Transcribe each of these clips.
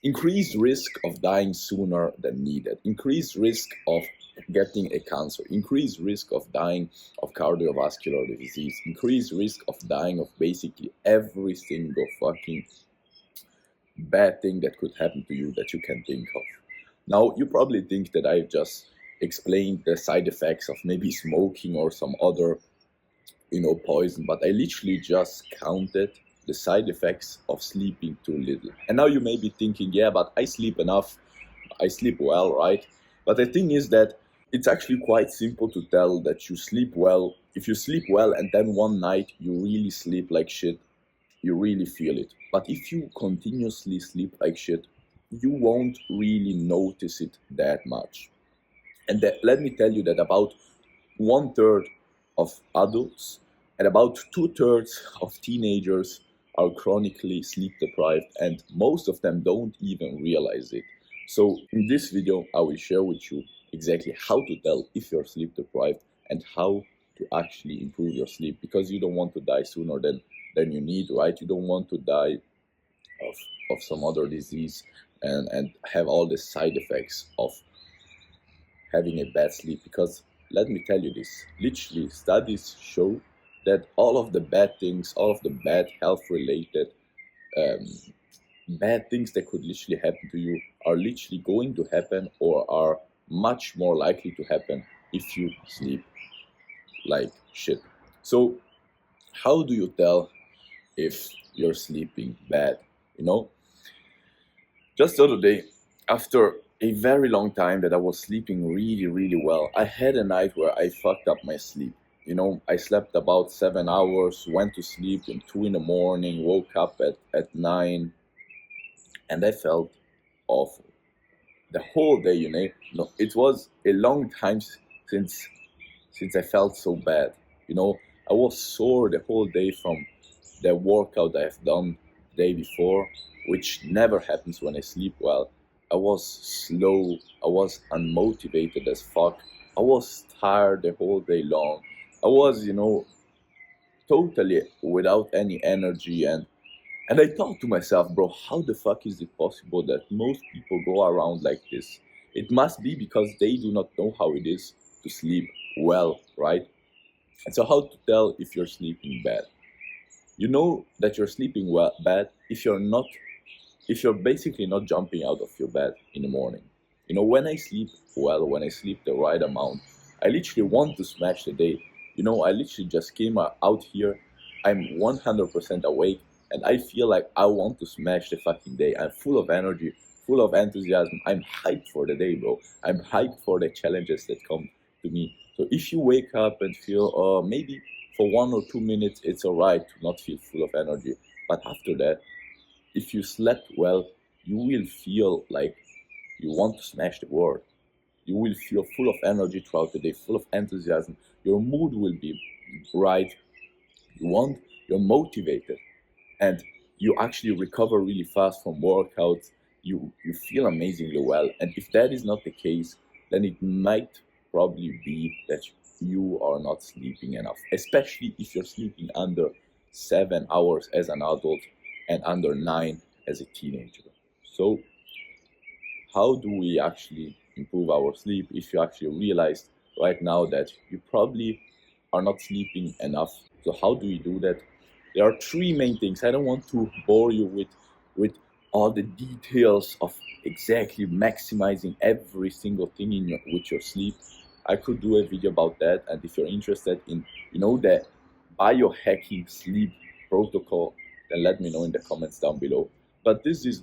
increased risk of dying sooner than needed, increased risk of getting a cancer, increased risk of dying of cardiovascular disease, increased risk of dying of basically every single fucking bad thing that could happen to you that you can think of. Now, you probably think that I've just explained the side effects of maybe smoking or some other, poison, but I literally just counted the side effects of sleeping too little. And now you may be thinking, yeah, but I sleep enough, I sleep well, right? But the thing is that it's actually quite simple to tell that you sleep well. If you sleep well and then one night you really sleep like shit, you really feel it. But if you continuously sleep like shit, you won't really notice it that much. And let me tell you that about 1/3 of adults and about 2/3 of teenagers are chronically sleep deprived, and most of them don't even realize it. So in this video, I will share with you exactly how to tell if you're sleep deprived and how to actually improve your sleep, because you don't want to die sooner than you need, right? You don't want to die of, of some other disease and have all the side effects of having a bad sleep. Because let me tell you this, literally studies show that all of the bad things, all of the bad health related um, bad things that could literally happen to you are literally going to happen or are much more likely to happen if you sleep like shit. So how do you tell if you're sleeping bad? You know, just the other day, after a very long time that I was sleeping really, really well, I had a night where I fucked up my sleep. I slept about 7 hours, went to sleep in 2 in the morning, woke up at 9, and I felt awful. The whole day, it was a long time since I felt so bad. I was sore the whole day from the workout I've done the day before, which never happens when I sleep well. I was slow, I was unmotivated as fuck, I was tired the whole day long. I was, totally without any energy, and I thought to myself, bro, how the fuck is it possible that most people go around like this? It must be because they do not know how it is to sleep well, right? And so, how to tell if you're sleeping bad? You know that you're sleeping well bad if you're basically not jumping out of your bed in the morning. When I sleep well, when I sleep the right amount, I literally want to smash the day. I literally just came out here. I'm 100% awake, and I feel like I want to smash the fucking day. I'm full of energy, full of enthusiasm. I'm hyped for the day, bro. I'm hyped for the challenges that come to me. So if you wake up and feel, maybe for 1 or 2 minutes, it's alright to not feel full of energy. But after that, if you slept well, you will feel like you want to smash the world. You will feel full of energy throughout the day, full of enthusiasm. Your mood will be bright. You're motivated, and you actually recover really fast from workouts. You feel amazingly well. And if that is not the case, then it might probably be that you are not sleeping enough, especially if you're sleeping under 7 hours as an adult and under 9 as a teenager. So how do we actually improve our sleep? If you actually realized right now that you probably are not sleeping enough, so how do we do that? There are three main things. I don't want to bore you with all the details of exactly maximizing every single thing with your sleep. I could do a video about that, and if you're interested in the biohacking sleep protocol, then let me know in the comments down below. But these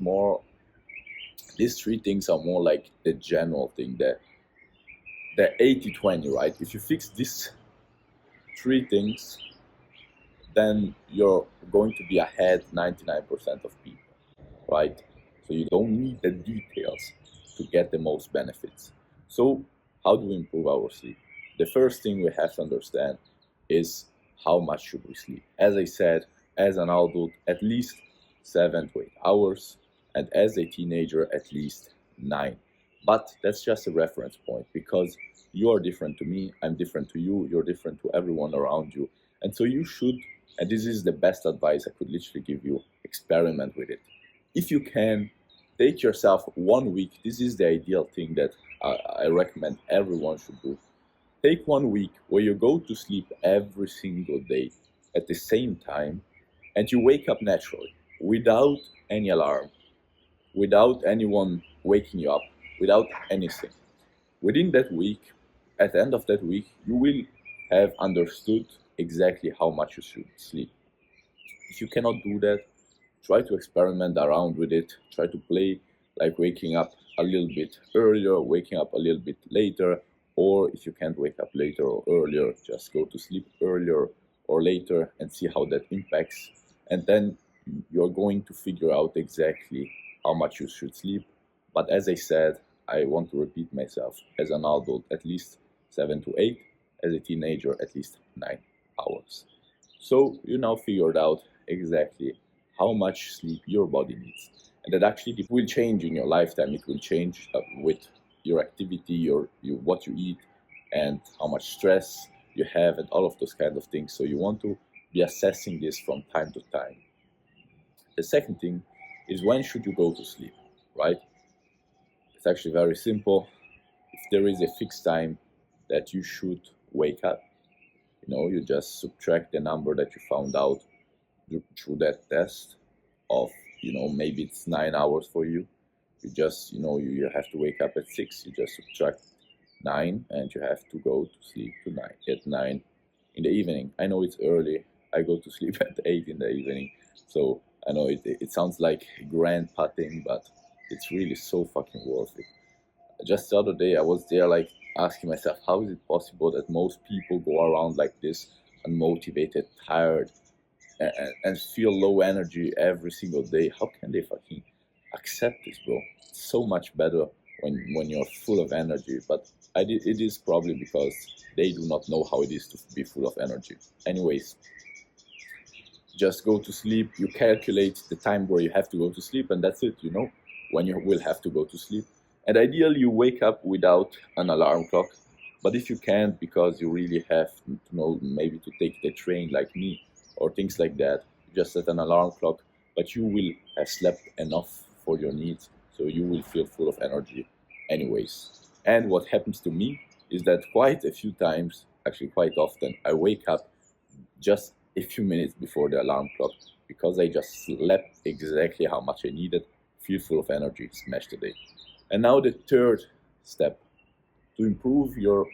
three things are more like the general thing, the 80-20, right? If you fix these three things, then you're going to be ahead 99% of people, right? So you don't need the details to get the most benefits. So how do we improve our sleep? The first thing we have to understand is how much should we sleep. As I said, as an adult, at least 7 to 8 hours, and as a teenager, at least 9. But that's just a reference point, because you are different to me, I'm different to you, you're different to everyone around you. And so you should, and this is the best advice I could literally give you, experiment with it. If you can, Take yourself 1 week. This is the ideal thing that I recommend everyone should do. Take 1 week where you go to sleep every single day at the same time, and you wake up naturally without any alarm, without anyone waking you up, without anything. Within that week, at the end of that week, you will have understood exactly how much you should sleep. If you cannot do that, try to experiment around with it. Try to play like waking up a little bit earlier, waking up a little bit later, or if you can't wake up later or earlier, just go to sleep earlier or later and see how that impacts. And then you're going to figure out exactly how much you should sleep. But as I said, I want to repeat myself, as an adult, at least 7 to 8, as a teenager, at least 9 hours. So you now figured out exactly how much sleep your body needs. And that actually will change in your lifetime. It will change with your activity, what you eat, and how much stress you have, and all of those kind of things. So you want to be assessing this from time to time. The second thing is, when should you go to sleep, right? It's actually very simple. If there is a fixed time that you should wake up, you just subtract the number that you found out through that test of, maybe it's 9 hours for you. You just, you have to wake up at 6. You just subtract 9, and you have to go to sleep at 9 in the evening. I know it's early. I go to sleep at 8 in the evening. So I know it sounds like grandpa thing, but it's really so fucking worth it. Just the other day, I was there, like, asking myself, how is it possible that most people go around like this, unmotivated, tired, and feel low energy every single day? How can they fucking accept this, bro? It's so much better when you're full of energy. But it is probably because they do not know how it is to be full of energy. Anyways, just go to sleep. You calculate the time where you have to go to sleep, and that's it, when you will have to go to sleep. And ideally, you wake up without an alarm clock. But if you can't, because you really have to know, maybe to take the train like me, or things like that, just set an alarm clock. But you will have slept enough for your needs, so you will feel full of energy anyways. And what happens to me is that quite a few times, actually quite often, I wake up just a few minutes before the alarm clock, because I just slept exactly how much I needed, feel full of energy, smash the day. And now the third step, to improve your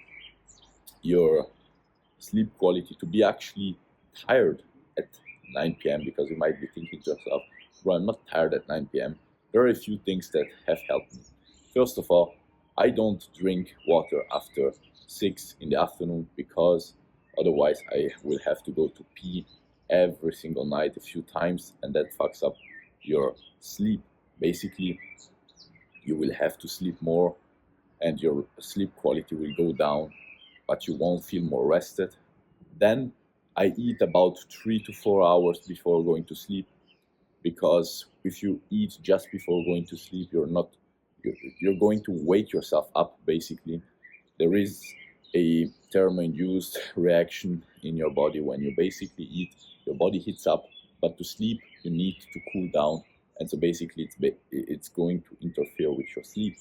sleep quality, to be actually tired at 9 p.m., because you might be thinking to yourself, bro, I'm not tired at 9 p.m. There are a few things that have helped me. First of all, I don't drink water after 6 in the afternoon, because otherwise I will have to go to pee every single night a few times, and that fucks up your sleep. Basically, you will have to sleep more, and your sleep quality will go down, but you won't feel more rested. Then I eat about 3 to 4 hours before going to sleep, because if you eat just before going to sleep, you're going to wake yourself up. Basically, there is a thermo-induced reaction in your body. When you basically eat, your body heats up, but to sleep you need to cool down, and so basically it's going to interfere with your sleep.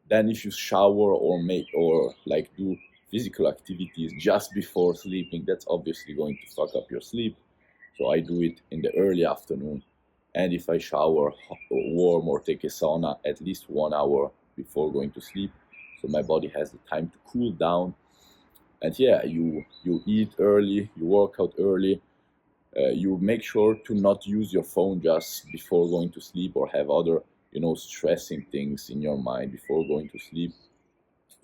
Then if you shower or like do physical activities just before sleeping, that's obviously going to fuck up your sleep. So I do it in the early afternoon, and if I shower warm or take a sauna, at least 1 hour before going to sleep, so my body has the time to cool down. And yeah, you eat early, you work out early, you make sure to not use your phone just before going to sleep, or have other stressing things in your mind before going to sleep.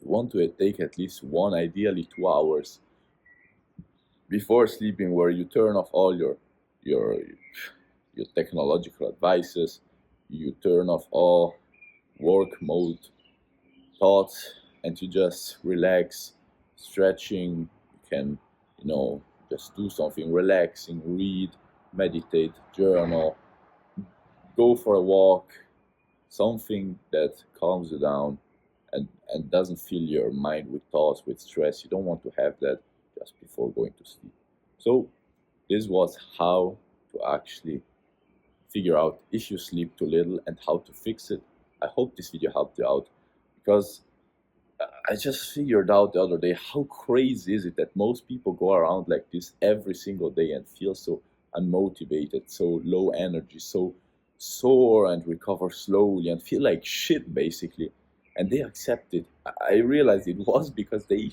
You want to take at least 1, ideally 2 hours before sleeping, where you turn off all your your technological devices, you turn off all work mode thoughts, and you just relax, stretching. You can, just do something relaxing, read, meditate, journal, go for a walk, something that calms you down, and doesn't fill your mind with thoughts, with stress. You don't want to have that just before going to sleep. So this was how to actually figure out if you sleep too little and how to fix it. I hope this video helped you out, because I just figured out the other day how crazy is it that most people go around like this every single day and feel so unmotivated, so low energy, so sore, and recover slowly and feel like shit basically. And they accept it. I realized it was because they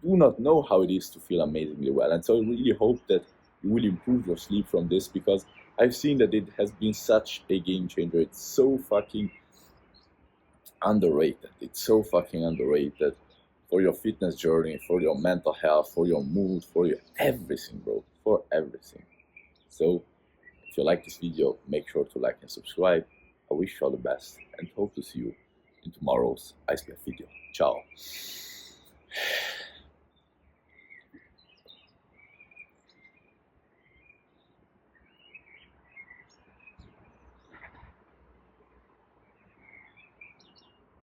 do not know how it is to feel amazingly well. And so I really hope that you will improve your sleep from this, because I've seen that it has been such a game changer. It's so fucking underrated. It's so fucking underrated for your fitness journey, for your mental health, for your mood, for your everything, bro. For everything. So if you like this video, make sure to like and subscribe. I wish you all the best and hope to see you in tomorrow's ice bath video. Ciao.